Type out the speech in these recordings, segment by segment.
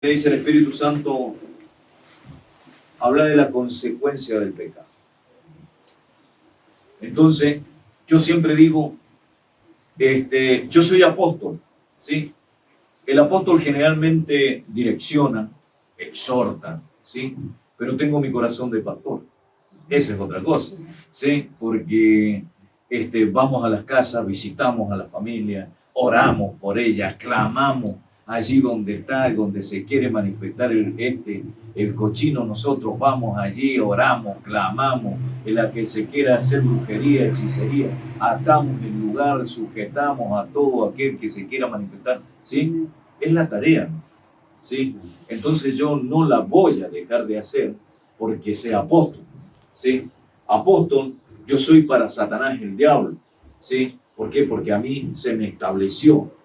Dice el Espíritu Santo, habla de la consecuencia del pecado. Entonces, yo siempre digo, yo soy apóstol, ¿sí? El apóstol generalmente direcciona, exhorta, ¿sí? Pero tengo mi corazón de pastor. Esa es otra cosa, ¿sí? Porque vamos a las casas, visitamos a la familia, oramos por ella, clamamos allí donde está, donde se quiere manifestar el cochino. Nosotros vamos allí, oramos, clamamos. En la que se quiera hacer brujería, hechicería, atamos el lugar, sujetamos a todo aquel que se quiera manifestar, ¿sí? Es la tarea, ¿sí? Entonces yo no la voy a dejar de hacer porque sea apóstol, ¿sí? Apóstol, yo soy para Satanás el diablo, ¿sí? ¿Por qué? Porque a mí se me estableció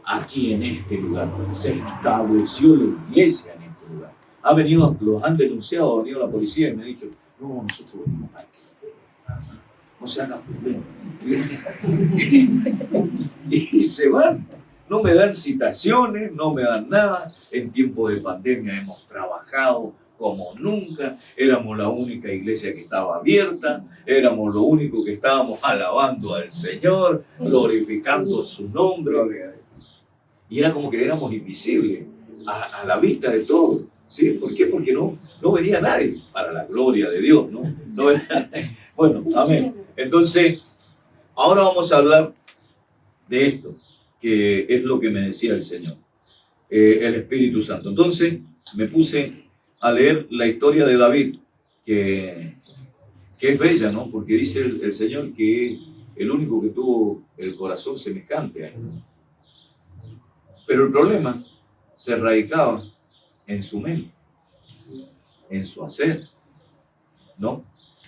aquí en este lugar, se estableció la iglesia en este lugar. Los han denunciado, ha venido la policía y me ha dicho, no, nosotros venimos aquí, no se haga problema. Y se van, no me dan citaciones, no me dan nada. En tiempos de pandemia hemos trabajado como nunca, éramos la única iglesia que estaba abierta, éramos lo único que estábamos alabando al Señor, glorificando su nombre, y era como que éramos invisibles a la vista de todos, ¿sí? ¿Por qué? Porque no venía nadie, para la gloria de Dios, ¿no? Bueno, amén. Entonces, ahora vamos a hablar de esto, que es lo que me decía el Señor, el Espíritu Santo. Entonces, me puse a leer la historia de David, que es bella, ¿no? Porque dice el Señor que es el único que tuvo el corazón semejante a él. Pero el problema se radicaba en su mente, en su hacer, ¿no?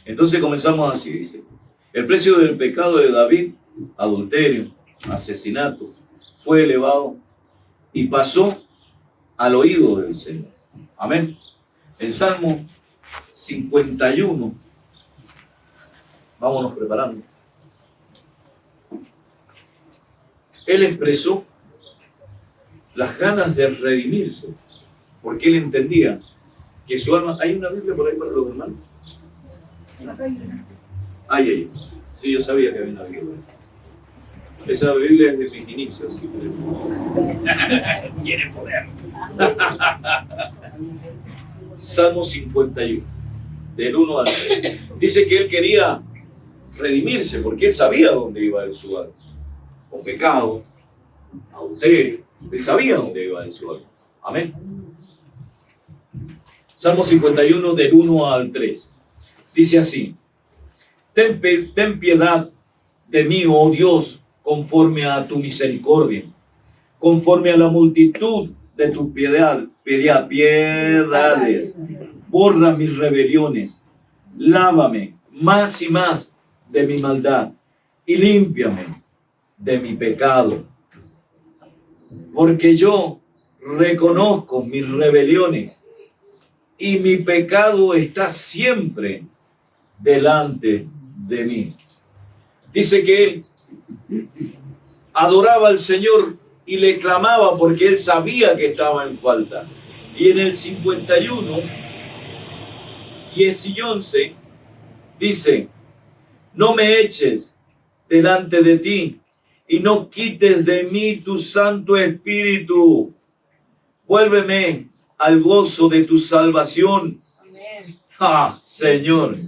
Entonces comenzamos así, dice: el precio del pecado de David, adulterio, asesinato, fue elevado y pasó al oído del Señor. Amén. En Salmo 51, vámonos preparando, él expresó las ganas de redimirse, porque él entendía que su alma... ¿Hay una Biblia por ahí para los hermanos? Ay. Sí, yo sabía que había una Biblia. Esa Biblia es de mis inicios. ¿Sí? Quiere poder. Salmo 51, del 1 al 3. Dice que él quería redimirse porque él sabía dónde iba en su alma. Con pecado, adulterio. Él sabía dónde iba en su alma. Amén. Salmo 51, del 1 al 3. Dice así: ten piedad de mí, oh Dios, conforme a tu misericordia, conforme a la multitud de tus piedades. Borra mis rebeliones, lávame más y más de mi maldad y límpiame de mi pecado. Porque yo reconozco mis rebeliones y mi pecado está siempre delante de mí. Dice que él adoraba al Señor y le clamaba porque él sabía que estaba en falta. Y en el 51, 10 y 11, dice: no me eches delante de ti y no quites de mí tu Santo Espíritu. Vuélveme al gozo de tu salvación. Amén. Señor.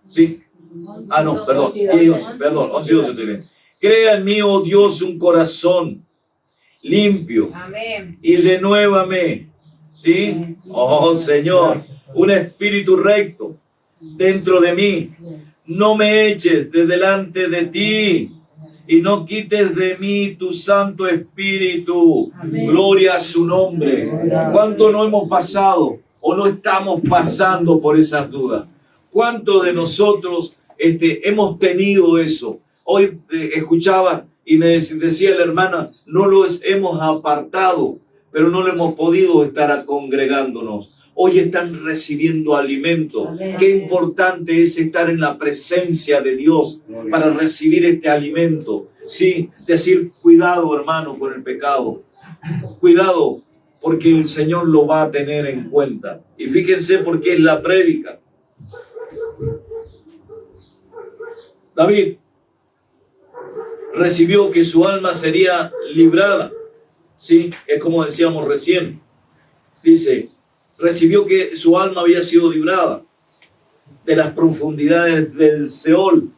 Sí. No, perdón. 11 y 12. Crea en mí, oh Dios, un corazón limpio. Amén. Y renuévame. ¿Sí? Oh Señor, un espíritu recto dentro de mí. No me eches de delante de ti y no quites de mí tu Santo Espíritu. Amén. Gloria a su nombre. ¿Cuánto no hemos pasado o no estamos pasando por esas dudas? ¿Cuánto de nosotros hemos tenido eso? Hoy escuchaba y me decía la hermana, no los hemos apartado, pero no lo hemos podido estar congregándonos. Hoy están recibiendo alimento. Amén. Qué importante es estar en la presencia de Dios para recibir este alimento. Sí, decir, cuidado hermano con el pecado. Cuidado porque el Señor lo va a tener en cuenta. Y fíjense por qué es la prédica. David recibió que su alma sería librada. Sí, es como decíamos recién. Dice, recibió que su alma había sido librada de las profundidades del Seol.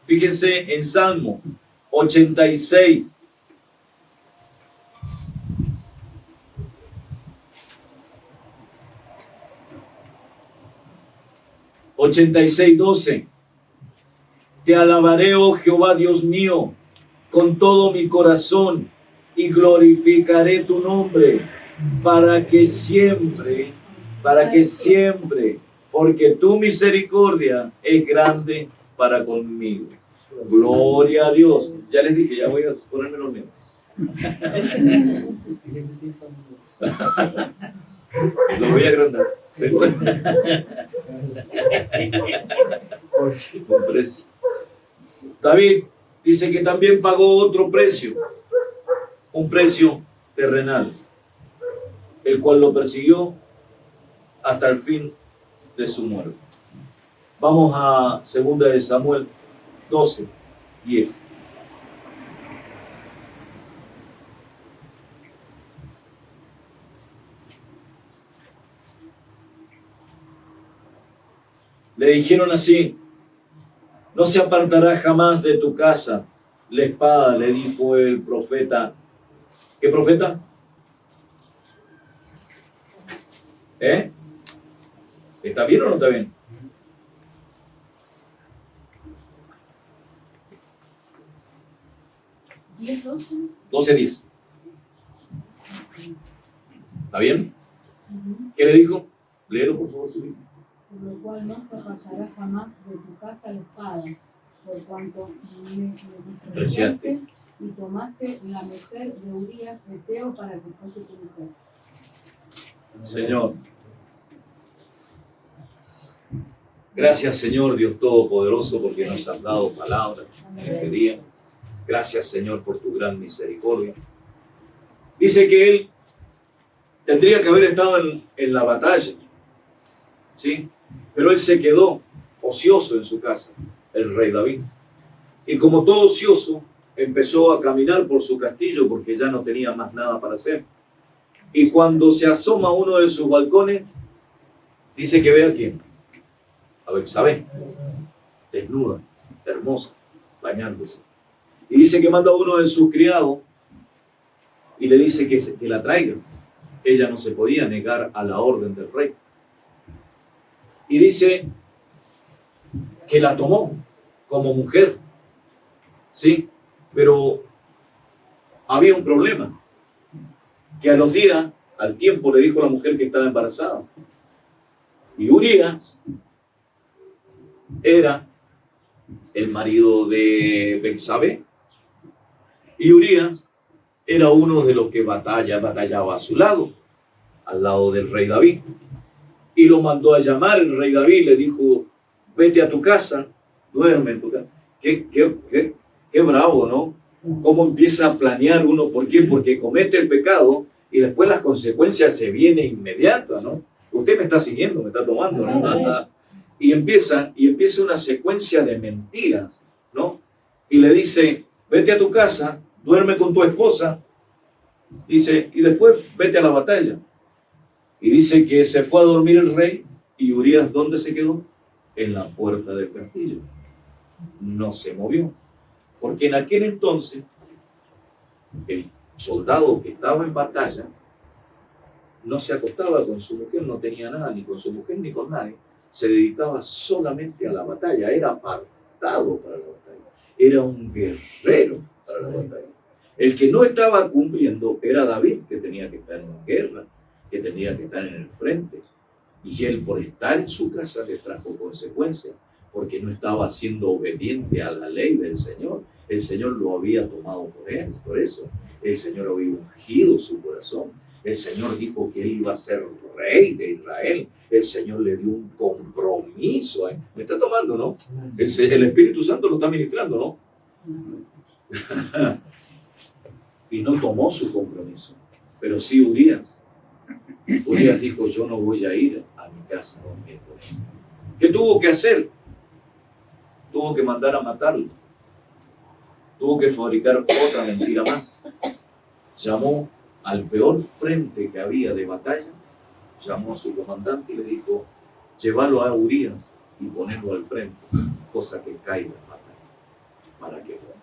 Fíjense en Salmo 86. $86:12. Te alabaré, oh Jehová, Dios mío, con todo mi corazón, y glorificaré tu nombre para que siempre, porque tu misericordia es grande para conmigo. Gloria a Dios. Ya les dije, ya voy a ponerme los míos. Lo voy a agrandar. Con precio. David dice que también pagó otro precio, un precio terrenal, el cual lo persiguió hasta el fin de su muerte. Vamos a 2 de Samuel 12:10. Le dijeron así: no se apartará jamás de tu casa la espada, le dijo el profeta. ¿Qué profeta? ¿Está bien o no está bien? ¿10, 12:10? ¿Está bien? ¿Qué le dijo? Léelo, por favor, sí. Por lo cual no se apartará jamás de tu casa la espada, por cuanto me despreciaste y tomaste la mujer de Urías Heteo para que fuese tu mujer. Señor, gracias, Señor Dios Todopoderoso, porque nos has dado palabra en este día. Gracias, Señor, por tu gran misericordia. Dice que él tendría que haber estado en la batalla, ¿sí? Pero él se quedó ocioso en su casa, el rey David. Y como todo ocioso, empezó a caminar por su castillo porque ya no tenía más nada para hacer. Y cuando se asoma a uno de sus balcones, dice que ve a quién. A Betsabé, desnuda, hermosa, bañándose. Y dice que manda a uno de sus criados y le dice que la traiga. Ella no se podía negar a la orden del rey. Y dice que la tomó como mujer, ¿sí? Pero había un problema, que a los días, al tiempo, le dijo a la mujer que estaba embarazada. Y Urías era el marido de Betsabé. Y Urías era uno de los que batallaba a su lado, al lado del rey David. Y lo mandó a llamar el rey David, le dijo: vete a tu casa, duerme en tu casa. Qué bravo, ¿no? Cómo empieza a planear uno. ¿Por qué? Porque comete el pecado y después las consecuencias se vienen inmediatas, ¿no? Usted me está siguiendo, me está tomando, ¿no? Y empieza una secuencia de mentiras, ¿no? Y le dice: vete a tu casa, duerme con tu esposa, dice, y después vete a la batalla. Y dice que se fue a dormir el rey, y Urías, ¿dónde se quedó? En la puerta del castillo. No se movió, porque en aquel entonces el soldado que estaba en batalla no se acostaba con su mujer, no tenía nada, ni con su mujer ni con nadie, se dedicaba solamente a la batalla, era apartado para la batalla, era un guerrero para la batalla. El que no estaba cumpliendo era David, que tenía que estar en guerra, que tenía que estar en el frente, y él, por estar en su casa, le trajo consecuencias, porque no estaba siendo obediente a la ley del Señor. El Señor lo había tomado por eso. El Señor había ungido su corazón. El Señor dijo que él iba a ser rey de Israel. El Señor le dio un compromiso. ¿Me está tomando, no? El Espíritu Santo lo está ministrando, ¿no? Y no tomó su compromiso. Pero sí Urías Urias dijo, yo no voy a ir a mi casa a dormir con él. ¿Qué tuvo que hacer? Tuvo que mandar a matarlo. Tuvo que fabricar otra mentira más. Llamó al peor frente que había de batalla, llamó a su comandante y le dijo, llévalo a Urias y ponelo al frente, cosa que caiga en batalla, para que muera.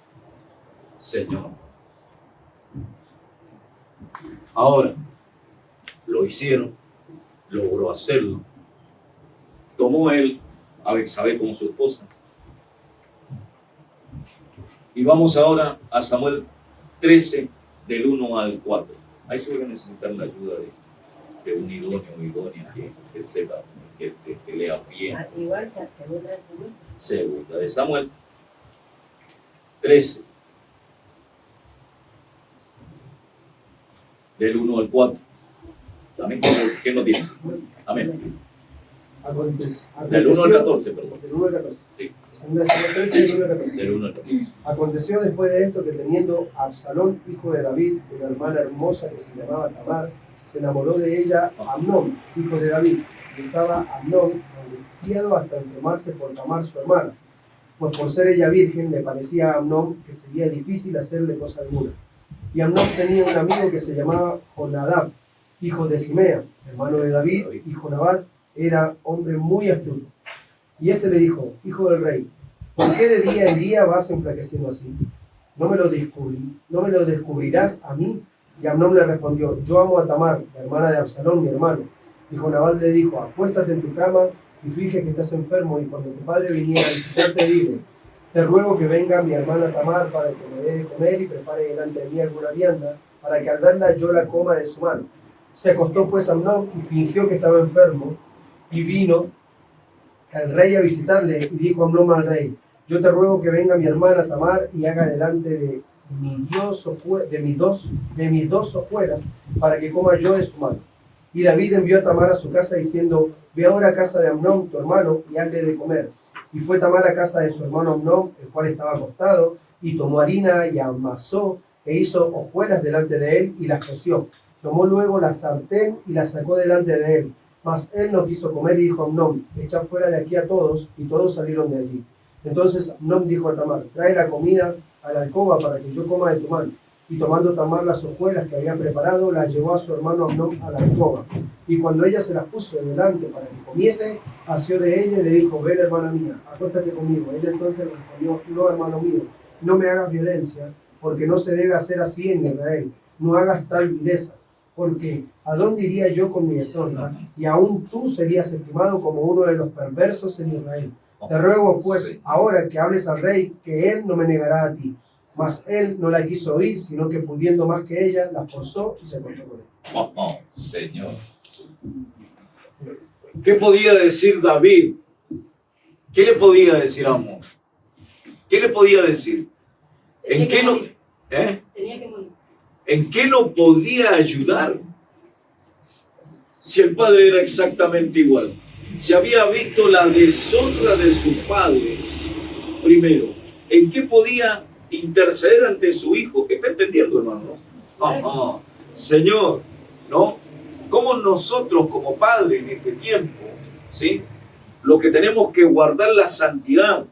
Señor. Ahora, lo hicieron, logró hacerlo. Tomó él a Betsabé como su esposa. Y vamos ahora a Samuel 13, del 1 al 4. Ahí se va a necesitar la ayuda de un idóneo o idónea que sepa, que lea bien. Igual, segunda de Samuel. Segunda de Samuel 13, del 1 al 4. También, ¿quién lo tiene? Amén. Del 1 al 14, perdón. Del 1 al 14. Sí. Segunda de Samuel 13, del 1 al 14. Del 1 al 14. Aconteció después de esto que teniendo Absalón, hijo de David, una hermana hermosa que se llamaba Tamar, se enamoró de ella Amnón, hijo de David. Y estaba Amnón angustiado hasta enfermarse por Tamar, su hermana. Pues por ser ella virgen, le parecía a Amnón que sería difícil hacerle cosa alguna. Y Amnón tenía un amigo que se llamaba Jonadab, hijo de Simea, hermano de David, y Jonadab era hombre muy astuto. Y este le dijo, hijo del rey, ¿por qué de día en día vas enflaqueciendo así? ¿No me lo descubrirás a mí? Y Amnón le respondió, yo amo a Tamar, la hermana de Absalón, mi hermano. Y Jonadab le dijo, acuéstate en tu cama y finge que estás enfermo, y cuando tu padre viniera a visitarte, dile, te ruego que venga mi hermana Tamar para que me dé de comer y prepare delante de mí alguna vianda, para que al verla yo la coma de su mano. Se acostó pues Amnón y fingió que estaba enfermo, y vino al rey a visitarle, y dijo Amnón al rey, yo te ruego que venga mi hermana Tamar y haga delante de mis dos hojuelas, para que coma yo de su mano. Y David envió a Tamar a su casa diciendo, ve ahora a casa de Amnón, tu hermano, y hazle de comer. Y fue Tamar a casa de su hermano Amnón, el cual estaba acostado, y tomó harina y amasó, e hizo hojuelas delante de él, y las coció. Tomó luego la sartén y la sacó delante de él. Mas él no quiso comer y dijo a Amnón, echa fuera de aquí a todos, y todos salieron de allí. Entonces Amnón dijo a Tamar, trae la comida a la alcoba para que yo coma de tu mano. Y tomando Tamar las hojuelas que había preparado, las llevó a su hermano Amnón a la alcoba. Y cuando ella se las puso delante para que comiese, asió de ella y le dijo, ven hermana mía, acuéstate conmigo. Ella entonces respondió, no hermano mío, no me hagas violencia, porque no se debe hacer así en Israel. No hagas tal vileza, porque ¿a dónde iría yo con mi deshonra? Y aún tú serías estimado como uno de los perversos en Israel. Te ruego pues ahora que hables al rey, que él no me negará a ti. Mas él no la quiso oír, sino que pudiendo más que ella, la forzó y se acostó con él. Oh, Señor. ¿Qué podía decir David? ¿Qué le podía decir a Amnón? ¿Qué le podía decir? ¿En qué no? Tenía que morir. ¿En qué no podía ayudar? Si el padre era exactamente igual. Si había visto la deshonra de su padre, primero, ¿en qué podía interceder ante su hijo? ¿Está entendiendo, hermano? Señor, ¿no? ¿Cómo nosotros como padres en este tiempo, ¿sí? Lo que tenemos que guardar la santidad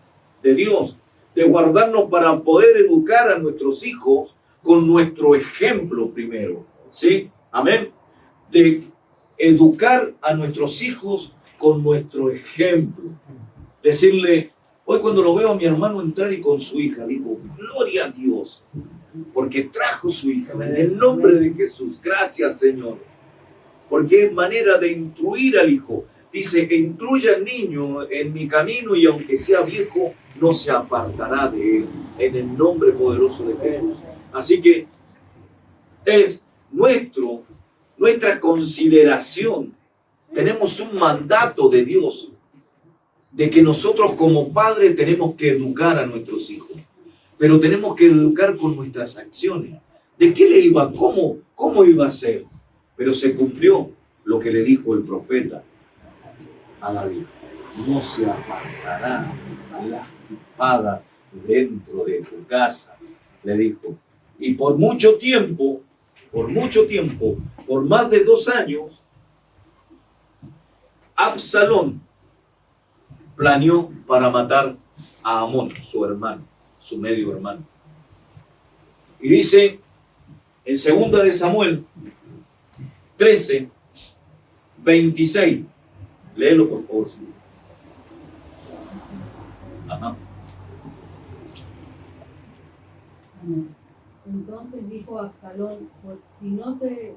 de Dios, de guardarnos para poder educar a nuestros hijos con nuestro ejemplo primero, ¿sí? Amén. De educar a nuestros hijos con nuestro ejemplo. Decirle, hoy cuando lo veo a mi hermano entrar y con su hija, digo, gloria a Dios, porque trajo su hija, en el nombre de Jesús, gracias Señor, porque es manera de instruir al hijo. Dice, instruye al niño en mi camino y aunque sea viejo, no se apartará de él, en el nombre poderoso de Jesús. Así que es nuestra consideración. Tenemos un mandato de Dios de que nosotros como padres tenemos que educar a nuestros hijos, pero tenemos que educar con nuestras acciones. ¿De qué le iba? ¿Cómo iba a ser? Pero se cumplió lo que le dijo el profeta a David. No se apartará la espada dentro de tu casa, le dijo. Y por mucho tiempo, por más de 2 años, Absalón planeó para matar a Amón, su hermano, su medio hermano. Y dice en 2 de Samuel 13, 26. Léelo, por favor. Ajá. Entonces dijo Absalón, pues si no te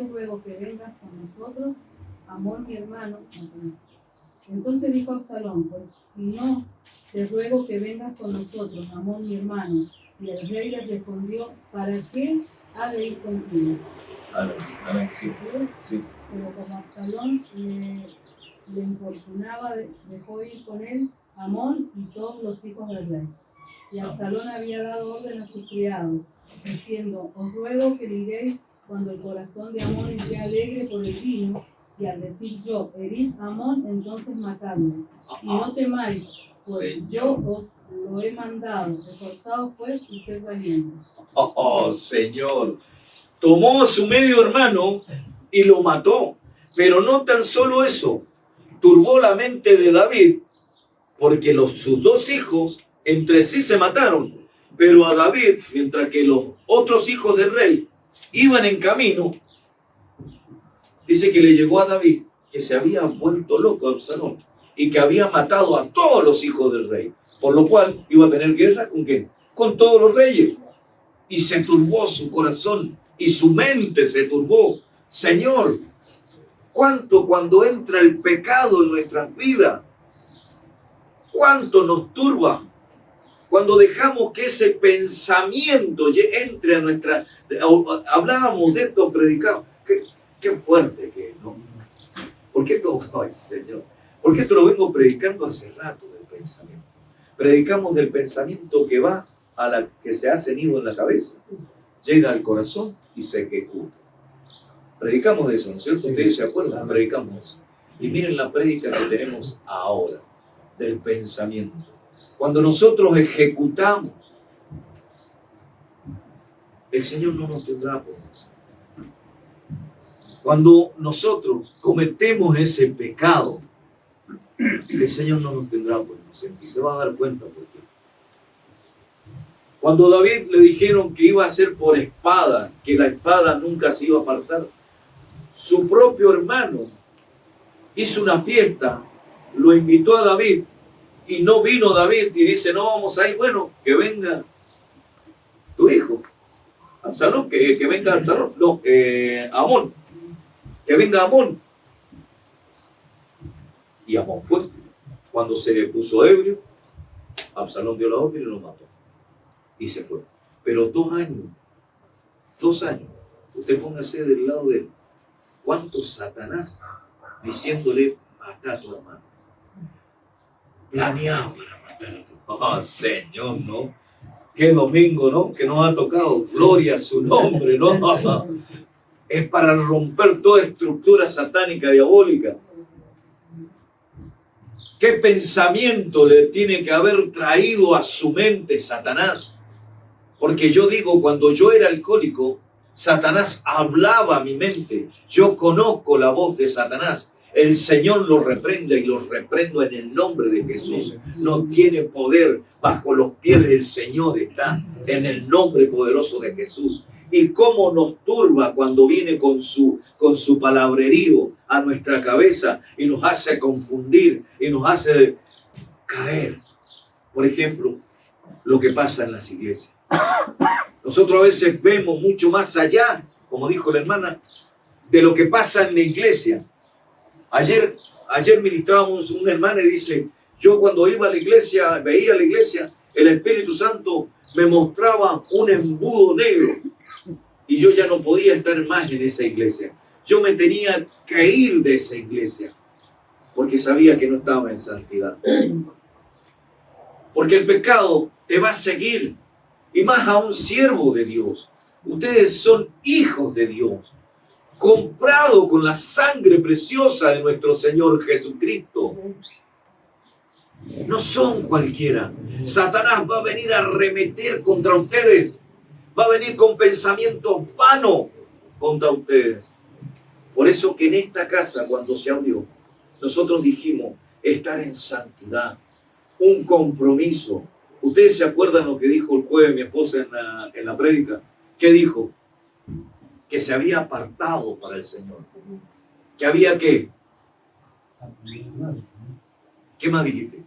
ruego que vengas con nosotros, Amón mi hermano. Entonces dijo Absalón, pues si no te ruego que vengas con nosotros, Amón mi hermano. Y el rey le respondió, ¿para qué ha de ir contigo? Sí. Sí. Pero como Absalón le importunaba, dejó ir con él Amón y todos los hijos del rey. Y Absalón había dado orden a sus criados, diciendo, os ruego que diréis cuando el corazón de Amón esté alegre por el vino, y al decir yo, herid a Amón, entonces matadlo. Y no temáis, pues yo os lo he mandado, esforzaos pues y sed valientes. Oh, Señor. Tomó a su medio hermano y lo mató. Pero no tan solo eso, turbó la mente de David, porque sus dos hijos entre sí se mataron. Pero a David, mientras que los otros hijos del rey iban en camino, dice que le llegó a David que se había vuelto loco Absalón y que había matado a todos los hijos del rey, por lo cual iba a tener guerra ¿con quién? Con todos los reyes. Y se turbó su corazón y su mente se turbó. Señor, ¿cuánto cuando entra el pecado en nuestras vidas? ¿Cuánto nos turba? Cuando dejamos que ese pensamiento entre a nuestra... Hablábamos de esto, predicamos. Qué fuerte que es, ¿no? ¿Por qué todo? Ay, Señor. Porque esto lo vengo predicando hace rato del pensamiento. Predicamos del pensamiento que va a la que se ha cenido en la cabeza, llega al corazón y se ejecuta. Predicamos de eso, ¿no es cierto? ¿Ustedes se acuerdan? Predicamos de eso. Y miren la prédica que tenemos ahora, del pensamiento. Cuando nosotros ejecutamos, el Señor no nos tendrá por nosotros. Cuando nosotros cometemos ese pecado, el Señor no nos tendrá por nosotros. Y se va a dar cuenta por qué. Cuando David le dijeron que iba a ser por espada, que la espada nunca se iba a apartar, su propio hermano hizo una fiesta, lo invitó a David y no vino David y dice, no vamos a ir, bueno, que venga tu hijo, Absalón, que venga Absalón, no, Amón, que venga Amón. Y Amón fue. Cuando se le puso ebrio, Absalón dio la orden y lo mató. Y se fue. Pero 2 años, usted póngase del lado de él. ¿Cuánto Satanás diciéndole, mata a tu hermano? Planeado para matar a tu hermano. Oh, Señor, ¿no? Qué domingo, ¿no? Que nos ha tocado. Gloria a su nombre, ¿no? Es para romper toda estructura satánica, diabólica. ¿Qué pensamiento le tiene que haber traído a su mente Satanás? Porque yo digo, cuando yo era alcohólico, Satanás hablaba a mi mente. Yo conozco la voz de Satanás. El Señor lo reprende y lo reprendo en el nombre de Jesús. No tiene poder bajo los pies del Señor, está en el nombre poderoso de Jesús. Y cómo nos turba cuando viene con su palabrerío a nuestra cabeza y nos hace confundir y nos hace caer. Por ejemplo, lo que pasa en las iglesias. Nosotros a veces vemos mucho más allá, como dijo la hermana, de lo que pasa en la iglesia. Ayer ministrábamos una hermana y dice, yo cuando iba a la iglesia, veía la iglesia, el Espíritu Santo me mostraba un embudo negro y yo ya no podía estar más en esa iglesia. Yo me tenía que ir de esa iglesia porque sabía que no estaba en santidad. Porque el pecado te va a seguir, y más a un siervo de Dios. Ustedes son hijos de Dios, comprados con la sangre preciosa de nuestro Señor Jesucristo. No son cualquiera. Satanás va a venir a arremeter contra ustedes. Va a venir con pensamientos vanos contra ustedes. Por eso que en esta casa, cuando se abrió, nosotros dijimos estar en santidad, un compromiso. ¿Ustedes se acuerdan lo que dijo el jueves mi esposa en la prédica? ¿Qué dijo? Que se había apartado para el Señor. ¿Que había qué? ¿Qué más dijiste?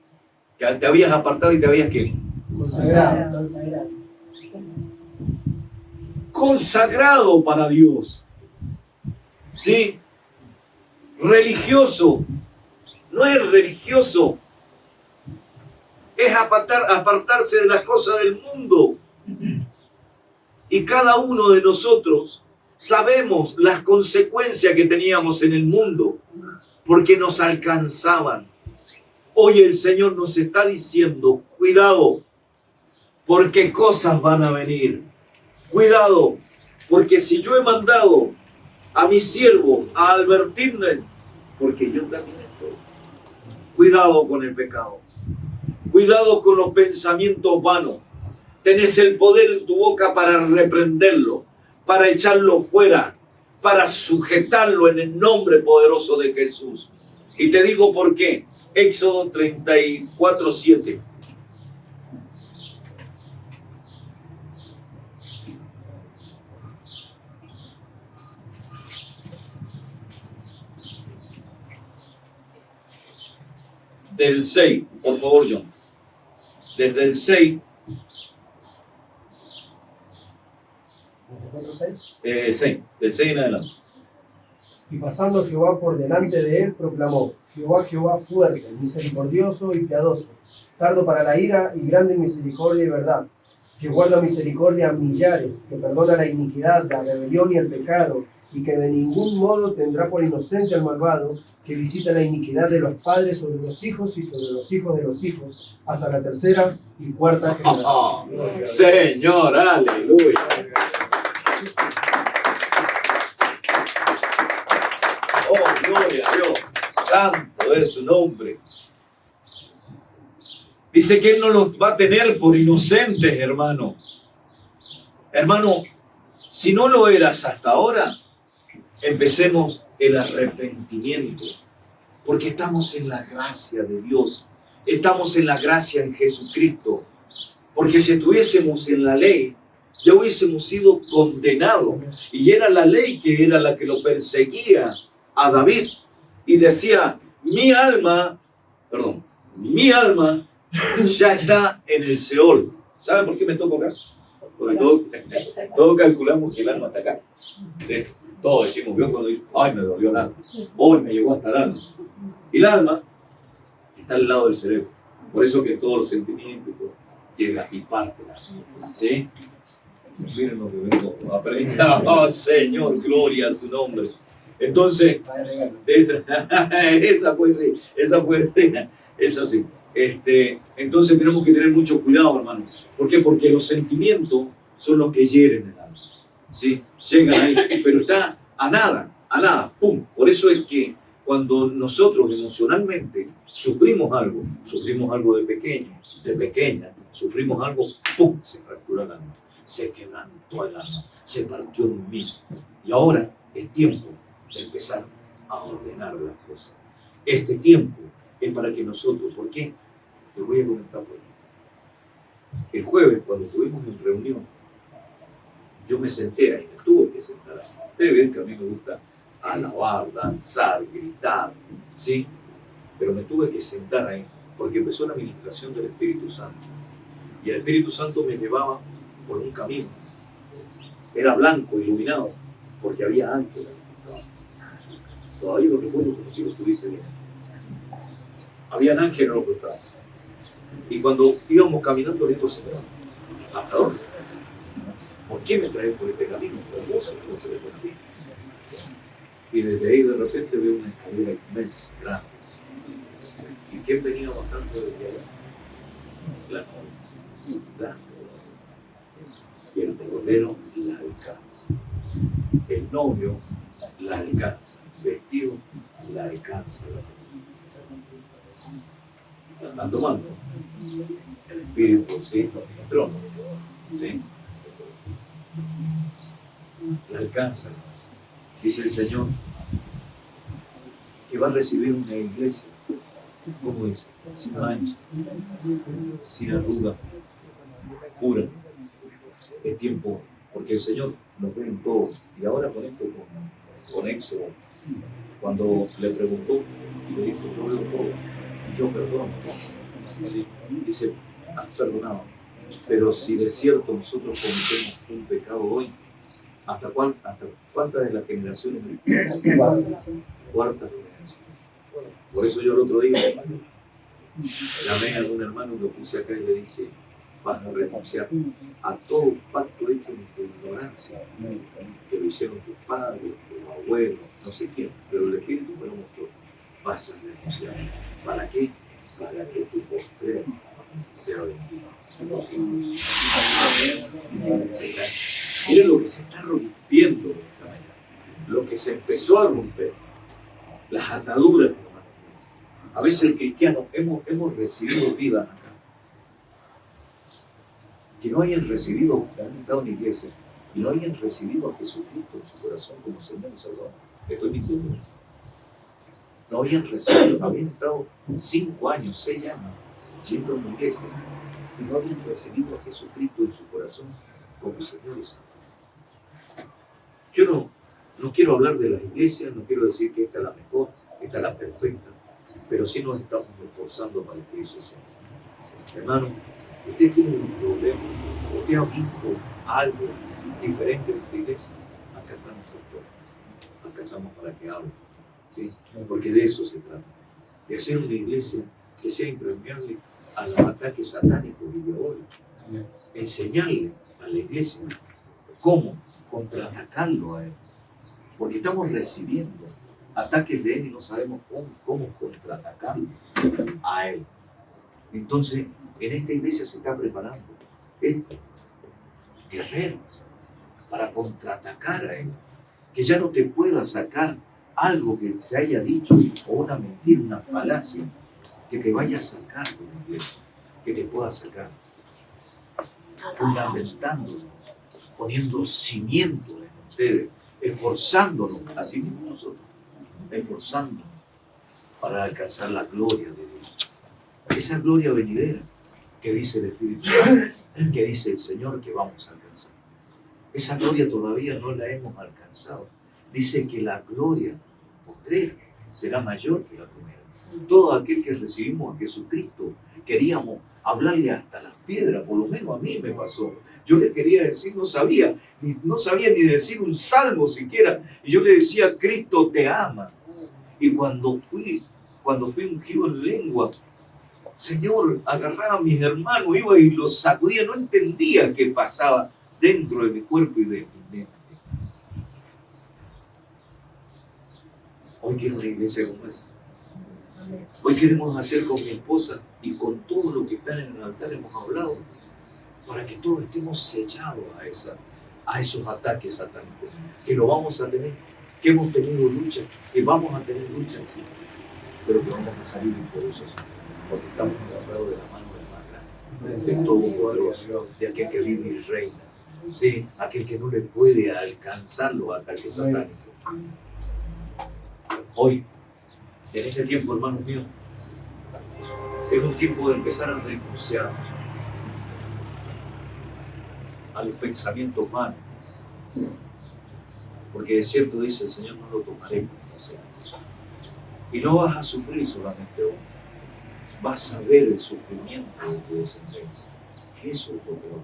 Que te habías apartado y te habías qué? Consagrado. Consagrado para Dios. ¿Sí? Religioso. No es religioso. Es apartarse de las cosas del mundo. Y cada uno de nosotros sabemos las consecuencias que teníamos en el mundo porque nos alcanzaban. Hoy el Señor nos está diciendo, cuidado, porque cosas van a venir. Cuidado, porque si yo he mandado a mi siervo a advertirme, porque yo también estoy. Cuidado con el pecado. Cuidado con los pensamientos vanos. Tenés el poder en tu boca para reprenderlo, para echarlo fuera, para sujetarlo en el nombre poderoso de Jesús. Y te digo por qué. Éxodo 34:7. Del 6, por favor, John. Desde el 6. 6, del 6 en adelante. Y pasando Jehová por delante de él, proclamó: Jehová, Jehová fuerte, misericordioso y piadoso, tardo para la ira y grande en misericordia y verdad, que guarda misericordia a millares, que perdona la iniquidad, la rebelión y el pecado, y que de ningún modo tendrá por inocente al malvado, que visita la iniquidad de los padres sobre los hijos y sobre los hijos de los hijos, hasta la tercera y cuarta generación. Señor, aleluya. Oh, gloria a Dios. Santo es su nombre. Dice que Él no los va a tener por inocentes, hermano. Hermano, si no lo eras hasta ahora, empecemos el arrepentimiento. Porque estamos en la gracia de Dios. Estamos en la gracia en Jesucristo. Porque si estuviésemos en la ley, ya hubiésemos sido condenados. Y era la ley que era la que lo perseguía a David. Y decía, mi alma ya está en el Seol. ¿Saben por qué me toco acá? Porque todos calculamos que el alma está acá. ¿Sí? Todos decimos, Dios cuando dice, ay, me dolió el alma. Hoy me llegó hasta el alma. Y el alma está al lado del cerebro. Por eso que todos los sentimientos llegan y parten. ¿Sí? Miren lo que vengo a aprender. Oh, Señor, gloria a su nombre. Entonces, esa puede ser, esa sí. Entonces tenemos que tener mucho cuidado, hermano. ¿Por qué? Porque los sentimientos son los que hieren el alma. ¿Sí? Llegan ahí, pero está a nada, pum. Por eso es que cuando nosotros emocionalmente sufrimos algo de pequeña, sufrimos algo, pum, se fractura el alma, se quebrantó el alma, se partió en mí. Y ahora es tiempo de empezar a ordenar las cosas. Este tiempo es para que nosotros, ¿por qué? Te voy a comentar por qué. El jueves, cuando estuvimos en reunión, yo me senté ahí, me tuve que sentar ahí. Ustedes ven que a mí me gusta alabar, danzar, gritar, ¿sí? Pero me tuve que sentar ahí, porque empezó la ministración del Espíritu Santo. Y el Espíritu Santo me llevaba por un camino. Era blanco, iluminado, porque había ángeles. Todavía lo recuerdo como si lo estuviese bien. Habían ángeles en los costados. Y cuando íbamos caminando, le digo, Señor, ¿hasta dónde? ¿Por qué me traes por este camino? Hermoso, no te por ti. Y desde ahí de repente veo una escalera inmensa, grande. ¿Y quién venía bajando desde allá? La novia. Y el cordero la alcanza. El novio la alcanza. Vestido la alcanza. La están tomando. El espíritu, sí, el trono. ¿Sí? La alcanza. Dice el Señor, que va a recibir una iglesia, ¿cómo dice? Sin mancha, sin arruga, pura. Es tiempo, porque el Señor nos ve en todo. Y ahora con esto, con Éxodo, cuando le preguntó y le dijo, yo veo todo y yo perdono. ¿Sí? Dice, has perdonado. Pero si de cierto nosotros cometemos un pecado hoy, ¿hasta cuántas de las generaciones? Cuarta generación. Por eso yo el otro día llamé a un hermano, lo puse acá y le dije, vas a renunciar a todo pacto hecho en tu ignorancia, que lo hicieron tus padres, tus abuelos, no sé quién, pero el Espíritu me lo mostró. Vas a renunciar. ¿Para qué? Para que tu postrero sea bendito. Miren lo que se está rompiendo esta mañana, lo que se empezó a romper, las ataduras. A veces el cristiano hemos recibido vida acá, que no hayan recibido, que han estado en la iglesia y no hayan recibido a Jesucristo en su corazón como Señor y Salvador. Estoy mintiendo. No habían recibido, habían estado 5 años, 6 años yendo a una iglesia y no habían recibido a Jesucristo en su corazón como Señor y Salvador. Yo no quiero hablar de las iglesias, no quiero decir que esta es la mejor, esta es la perfecta, pero sí nos estamos esforzando para que eso sea. Hermano, usted tiene un problema, usted ha visto algo diferente de esta iglesia, acá estamos todos, acá estamos para que hable, ¿sí? Porque de eso se trata, de hacer una iglesia que sea impermeable a los ataques satánicos y diabólicos, enseñarle a la iglesia cómo contraatacarlo a él, porque estamos recibiendo ataques de él y no sabemos cómo contraatacarlo a él. Entonces, en esta iglesia se está preparando esto, guerreros, para contraatacar a él, que ya no te pueda sacar algo que se haya dicho, o una mentira, una falacia, que te vaya a sacar de la iglesia, que te pueda sacar, fundamentándonos, poniendo cimientos en ustedes, esforzándonos, así mismo nosotros, esforzándonos para alcanzar la gloria de Dios. Esa gloria venidera que dice el Espíritu Santo, que dice el Señor que vamos a alcanzar. Esa gloria todavía no la hemos alcanzado. Dice que la gloria postrera será mayor que la primera. Todo aquel que recibimos a Jesucristo, queríamos hablarle hasta las piedras, por lo menos a mí me pasó. Yo le quería decir, no sabía ni decir un salmo siquiera. Y yo le decía, Cristo te ama. Y cuando fui ungido en lengua, Señor, agarraba a mis hermanos, iba y los sacudía, no entendía qué pasaba dentro de mi cuerpo y de mi mente. Hoy quiero una iglesia como esa. Hoy queremos hacer con mi esposa y con todo lo que están en el altar hemos hablado, para que todos estemos sellados a esos ataques satánicos, que lo vamos a tener, que hemos tenido lucha, que vamos a tener lucha, sí, pero que vamos a salir victoriosos, porque estamos agarrados de la mano del más grande, de todo poderoso, de aquel que vive y reina, sí, aquel que no le puede alcanzar los ataques satánicos. Hoy, en este tiempo, hermanos míos, es un tiempo de empezar a renunciar a los pensamientos malos, porque de cierto dice el Señor, no lo tomaré como inocente. Y no vas a sufrir solamente hoy, vas a ver el sufrimiento de tu descendencia, que eso es lo peor.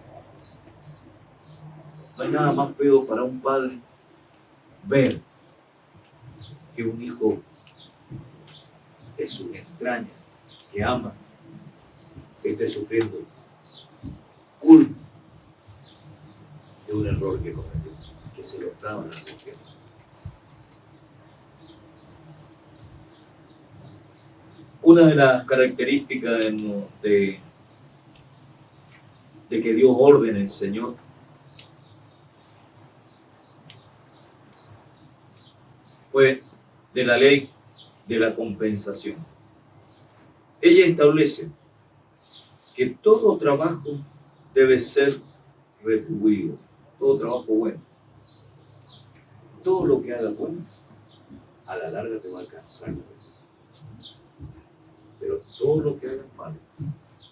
No hay nada más feo para un padre ver que un hijo de sus entrañas, que ama, que esté sufriendo culpa de un error que cometió, que se lo estaban advirtiendo. Una de las características de que dio orden el Señor fue de la ley de la compensación. Ella establece que todo trabajo debe ser retribuido, todo trabajo bueno, todo lo que haga bueno a la larga te va a alcanzar la bendición. Pero todo lo que hagas mal,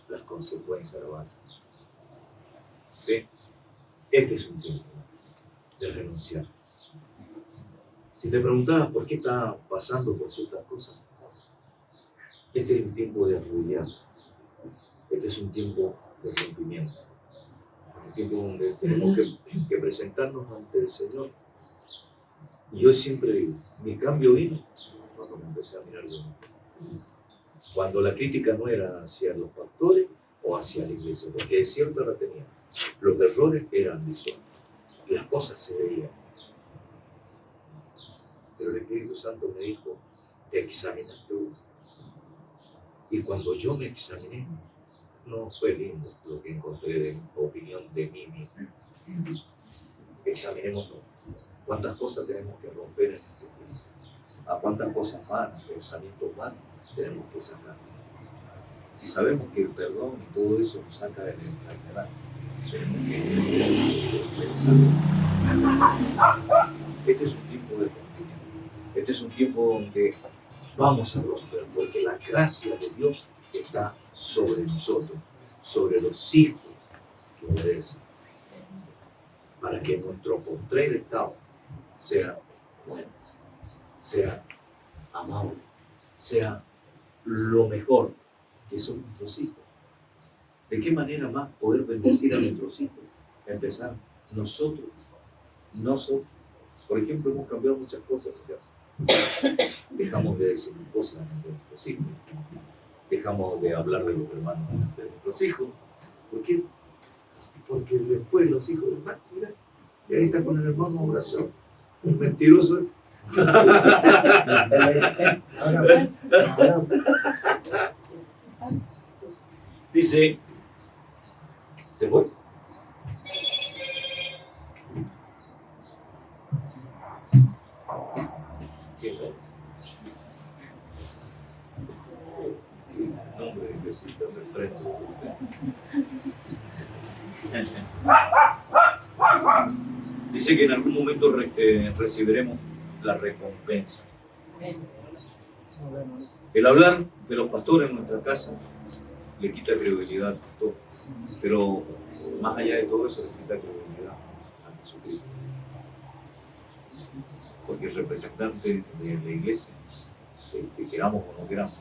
las consecuencias lo van a hacer. ¿Sí? Este es un tiempo de renunciar. Si te preguntabas por qué está pasando por ciertas cosas, este es el tiempo de arrodillarse. Este es un tiempo de rompimiento. Un tiempo donde tenemos que presentarnos ante el Señor. Y yo siempre digo, mi cambio vino cuando me empecé a mirar yo. Cuando la crítica no era hacia los pastores o hacia la iglesia, porque es cierto la tenía. Los errores eran visuales. Las cosas se veían. Pero el Espíritu Santo me dijo, te examinaste vos. Y cuando yo me examiné, no fue lindo lo que encontré de opinión de mí mismo. Examinemos cuántas cosas tenemos que romper en este tiempo. A cuántas cosas malas, pensamientos malos tenemos que sacar. Si sabemos que el perdón y todo eso nos saca de la enfermedad, tenemos que pensar. Este es un tiempo de rompimiento. Este es un tiempo donde vamos a romper, porque la gracia de Dios está sobre nosotros, sobre los hijos que obedecen, para que nuestro postrer estado sea bueno, sea amable, sea lo mejor que son nuestros hijos. ¿De qué manera más poder bendecir a nuestros hijos? Empezar nosotros. Por ejemplo, hemos cambiado muchas cosas en casa. Dejamos de decir cosas ante nuestros hijos. Dejamos de hablar de los hermanos ante nuestros hijos. ¿Por qué? Porque después los hijos dicen, mira, y ahí está con el hermano abrazado. Un mentiroso. Dice, ¿se fue? ¿Quién fue? El nombre de Jesús está enfrente. Dice que en algún momento recibiremos la recompensa. El hablar de los pastores en nuestra casa le quita credibilidad al pastor, pero más allá de todo eso le quita credibilidad a Jesucristo. Porque el representante de la iglesia, queramos o no queramos,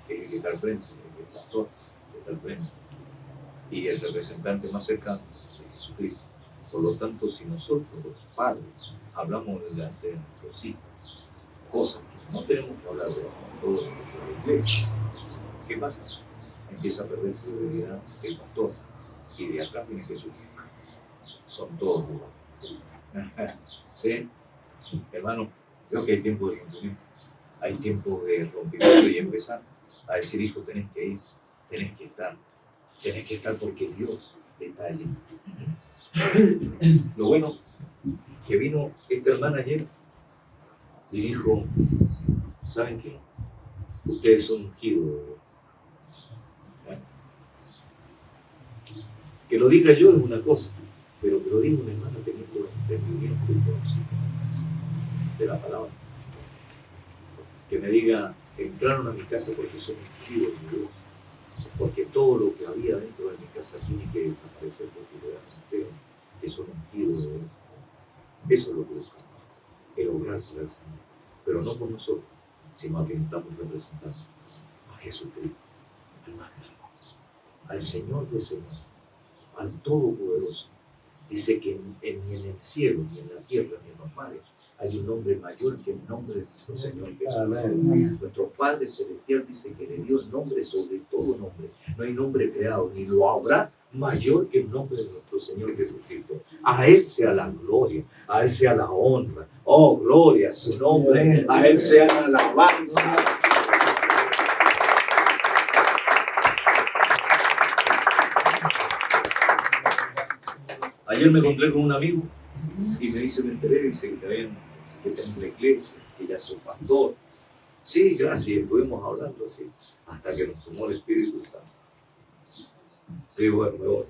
es el que está al frente, el pastor que está al frente, y el representante más cercano es Jesucristo. Por lo tanto, si nosotros, los padres, hablamos delante de nuestros hijos cosas que no tenemos que hablar de todos de la iglesia, ¿qué pasa? Empieza a perder credibilidad el pastor, y de acá viene Jesús. Son todos iguales. ¿Sí? Hermano, creo que hay tiempo de rompimiento. Hay tiempo de rompimiento y empezar a decir, hijo, tenés que ir, tenés que estar porque Dios está allí. Lo bueno que vino esta hermana ayer y dijo, ¿saben qué? Ustedes son ungidos. Que lo diga yo es una cosa, pero que lo diga una hermana teniendo entendimiento y conocimiento de la palabra. Que me diga, entraron a mi casa porque son ungidos de Dios, porque todo lo que había dentro de mi casa tiene que desaparecer porque le dan ustedes que son ungidos de Dios. Eso es lo que buscamos, el obrar por el Señor, pero no por nosotros, sino a quien estamos representando, a Jesucristo, al más grande, al Señor de Señor, al Todopoderoso. Dice que ni en el cielo, ni en la tierra, ni en los mares hay un nombre mayor que el nombre de nuestro Señor Jesús. Amén. Nuestro Padre Celestial dice que le dio el nombre sobre todo nombre. No hay nombre creado, ni lo habrá mayor que el nombre de nuestro Señor Jesucristo. A Él sea la gloria, a Él sea la honra. Oh, gloria a su nombre, a Él sea la alabanza. Ayer me encontré con un amigo y me dice, me enteré, dice que tengo la iglesia, que ya soy pastor. Sí, gracias, estuvimos hablando así, hasta que nos tomó el Espíritu Santo. Digo, bueno,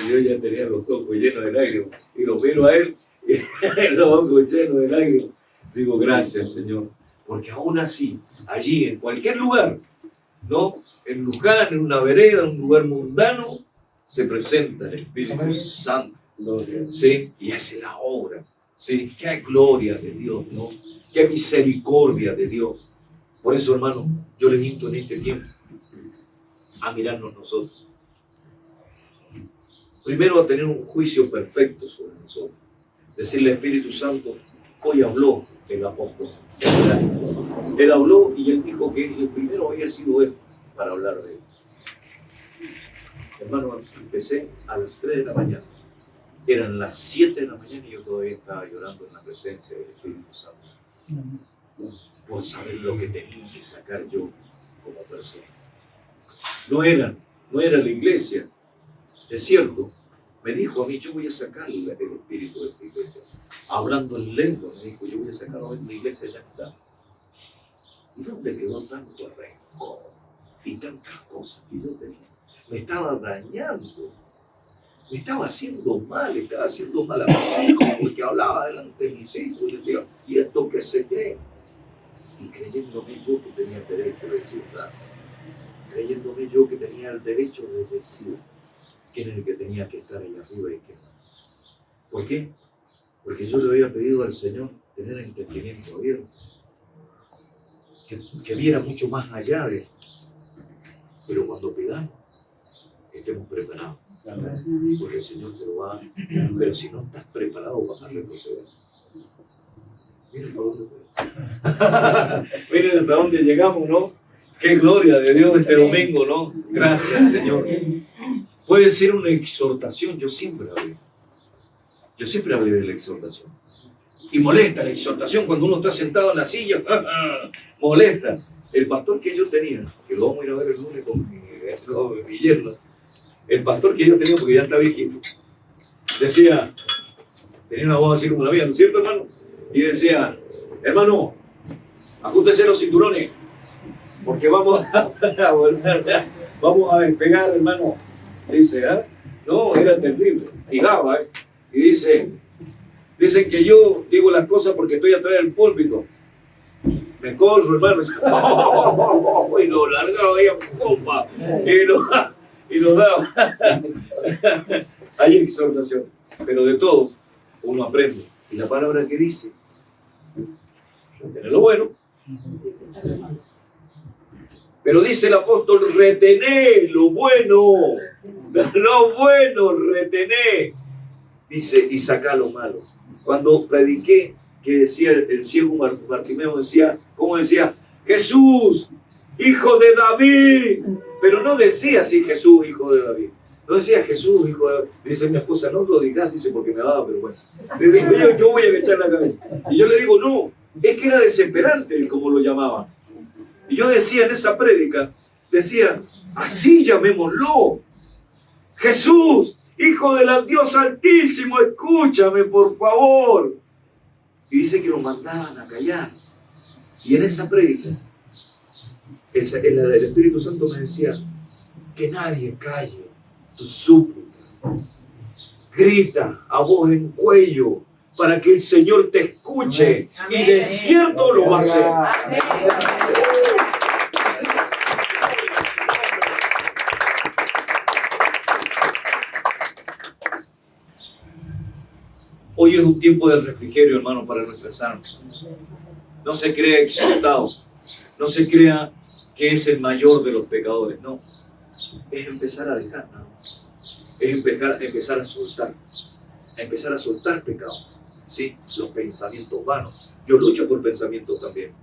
yo ya tenía los ojos llenos de lágrimas y lo miro a él y los ojos llenos de lágrimas. Digo, gracias, Señor. Porque aún así, allí, en cualquier lugar, ¿no? En Luján, en una vereda, en un lugar mundano, se presenta el Espíritu Santo, ¿sí? Y hace la obra, ¿sí? Qué gloria de Dios, ¿no? Qué misericordia de Dios. Por eso, hermano, yo le invito en este tiempo a mirarnos nosotros. Primero, a tener un juicio perfecto sobre nosotros. Decirle al Espíritu Santo, hoy habló el apóstol. Él habló y él dijo que el primero había sido él para hablar de él. Hermano, empecé a las 3 de la mañana. Eran las 7 de la mañana y yo todavía estaba llorando en la presencia del Espíritu Santo. Por saber lo que tenía que sacar yo como persona. No era la iglesia. Es cierto, me dijo a mí, yo voy a sacar el espíritu de esta iglesia. Hablando en lengua, me dijo, yo voy a sacar hoy la iglesia, ya está. ¿Y dónde quedó tanto rencor y tantas cosas que yo tenía? Me estaba dañando, me estaba haciendo mal a mis hijos, porque hablaba delante de mis hijos y decía, ¿y esto qué se cree? Y creyéndome yo que tenía el derecho de juzgar, creyéndome yo que tenía el derecho de decir quién es el que tenía que estar ahí arriba y quién no. ¿Por qué? Porque yo le había pedido al Señor tener entendimiento abierto, que viera mucho más allá de él. Pero cuando pidamos, estemos preparados. Porque el Señor te lo va a dar. Pero si no estás preparado, vas a retroceder. Miren por dónde miren hasta dónde llegamos, ¿no? Qué gloria de Dios este domingo, ¿no? Gracias, Señor. Puede ser una exhortación, yo siempre hablé de la exhortación. Y molesta la exhortación cuando uno está sentado en la silla, molesta. El pastor que yo tenía, que lo vamos a ir a ver el lunes con mi yerno, el pastor que yo tenía, porque ya está viejito, decía, tenía una voz así como la mía, ¿no es cierto, hermano? Y decía, hermano, ajústese los cinturones, porque vamos a despegar, hermano. Dice, no, era terrible. Y daba, y dicen que yo digo las cosas porque estoy atrás del púlpito. Me corro, hermano, y lo largaba ahí a pompa, y lo daba. Hay exhortación, pero de todo uno aprende. Y la palabra que dice, retener lo bueno. Pero dice el apóstol, retené lo bueno, retené. Dice, y saca lo malo. Cuando prediqué, que decía el ciego Bartimeo, decía, ¿cómo decía? Jesús, hijo de David. Pero no decía así, Jesús, hijo de David. No decía Jesús, hijo de David. Dice mi esposa, no lo digas, dice, porque me daba vergüenza. Le digo, yo voy a agachar la cabeza. Y yo le digo, no, es que era desesperante como lo llamaban. Y yo decía en esa prédica, decía, así llamémoslo. Jesús, hijo del Dios Altísimo, escúchame, por favor. Y dice que nos mandaban a callar. Y en esa prédica, el Espíritu Santo me decía, que nadie calle tu súplica. Grita a voz en cuello para que el Señor te escuche. Amén. Y de cierto lo va a hacer. Amén. Hoy es un tiempo de refrigerio, hermano, para nuestras almas. No se crea exaltado, no se crea que es el mayor de los pecadores, no. Es empezar a dejar, ¿no? Es empezar a soltar pecados, ¿sí? Los pensamientos vanos. Yo lucho por pensamientos también.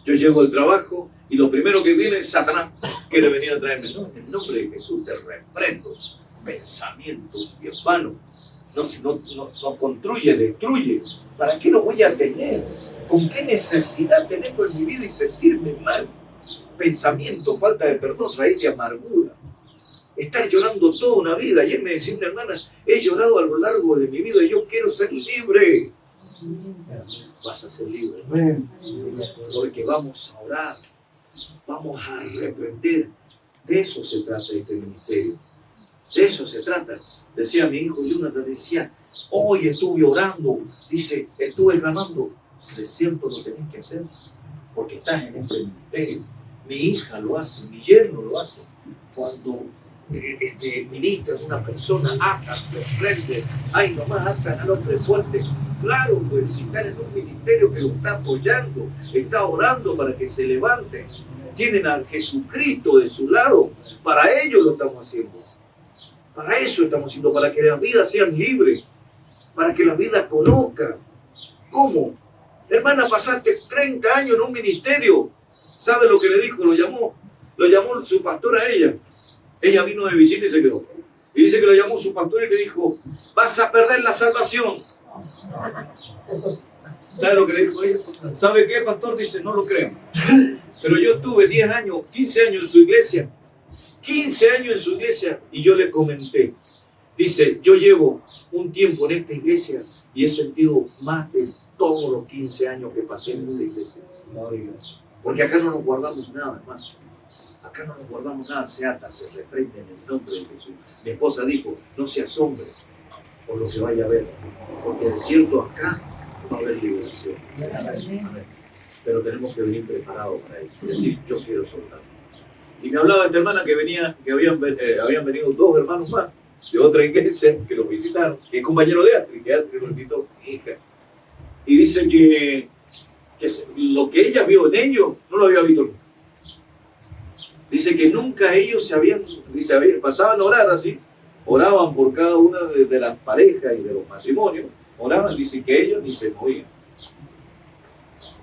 Yo llego al trabajo y lo primero que viene es Satanás, quiere venir a traerme. No, en el nombre de Jesús te reprendo. Pensamientos bien vanos. No construye, destruye. ¿Para qué lo voy a tener? ¿Con qué necesidad tenerlo en mi vida y sentirme mal? Pensamiento, falta de perdón, raíz de amargura. Estar llorando toda una vida. Ayer me decía una hermana, he llorado a lo largo de mi vida y yo quiero ser libre. Vas a ser libre. Porque vamos a orar. Vamos a reprender. De eso se trata este ministerio. De eso se trata. Decía mi hijo Jonathan, decía, hoy estuve orando, dice, estuve clamando. De cierto lo tenés que hacer. porque estás en este ministerio. Mi hija lo hace, mi yerno lo hace. Cuando ministra una persona, atan, sorprende, ay, nomás atan al hombre fuerte. Claro, pues si están en un ministerio que lo está apoyando, está orando para que se levante, tienen a Jesucristo de su lado, para ellos lo estamos haciendo. Para eso estamos haciendo, para que las vidas sean libres, para que las vidas conozcan. ¿Cómo? Hermana, pasaste 30 años en un ministerio. ¿Sabe lo que le dijo? Lo llamó su pastor a ella. Ella vino de visita y se quedó. Y dice que lo llamó su pastor y le dijo, vas a perder la salvación. ¿Sabe lo que le dijo ella? ¿Sabe qué, pastor? Dice, no lo creo. Pero yo estuve 10 años, 15 años en su iglesia. 15 años en su iglesia. Y yo le comenté. Dice, yo llevo un tiempo en esta iglesia y he sentido más de todos los 15 años que pasé en esa iglesia. Porque acá no nos guardamos nada, hermano. Acá no nos guardamos nada, se ata, se reprende en el nombre de Jesús. Mi esposa dijo, no se asombre por lo que vaya a ver, porque de cierto acá va a haber liberación. Pero tenemos que venir preparados para ello. Es decir, yo quiero soltar. Y me hablaba esta hermana que habían venido 2 hermanos más de otra iglesia que los visitaron, que es compañero de Astrid, que Astrid lo invitó, mi hija. Y dice que lo que ella vio en ellos no lo había visto nunca. Dice que nunca ellos pasaban a orar así, oraban por cada una de las parejas y de los matrimonios, oraban, dice que ellos ni se movían.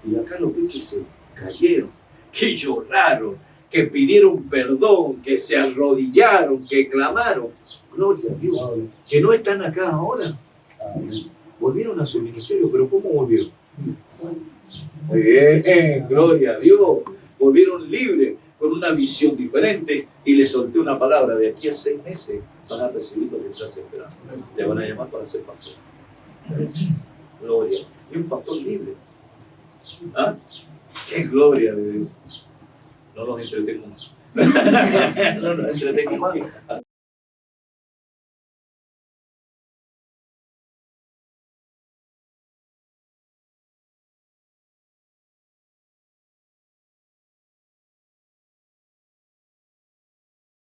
Y acá los vi que se cayeron, que lloraron, que pidieron perdón, que se arrodillaron, que clamaron. Gloria a Dios, que no están acá ahora. Volvieron a su ministerio, pero ¿cómo volvieron? Muy bien, gloria a Dios. Volvieron libres, con una visión diferente, y le solté una palabra: de aquí a 6 meses van a recibir lo que estás esperando. Te van a llamar para ser pastor. Gloria. Y un pastor libre. ¿Ah? ¡Qué gloria de Dios! No los entretengo más. No los entretengo más.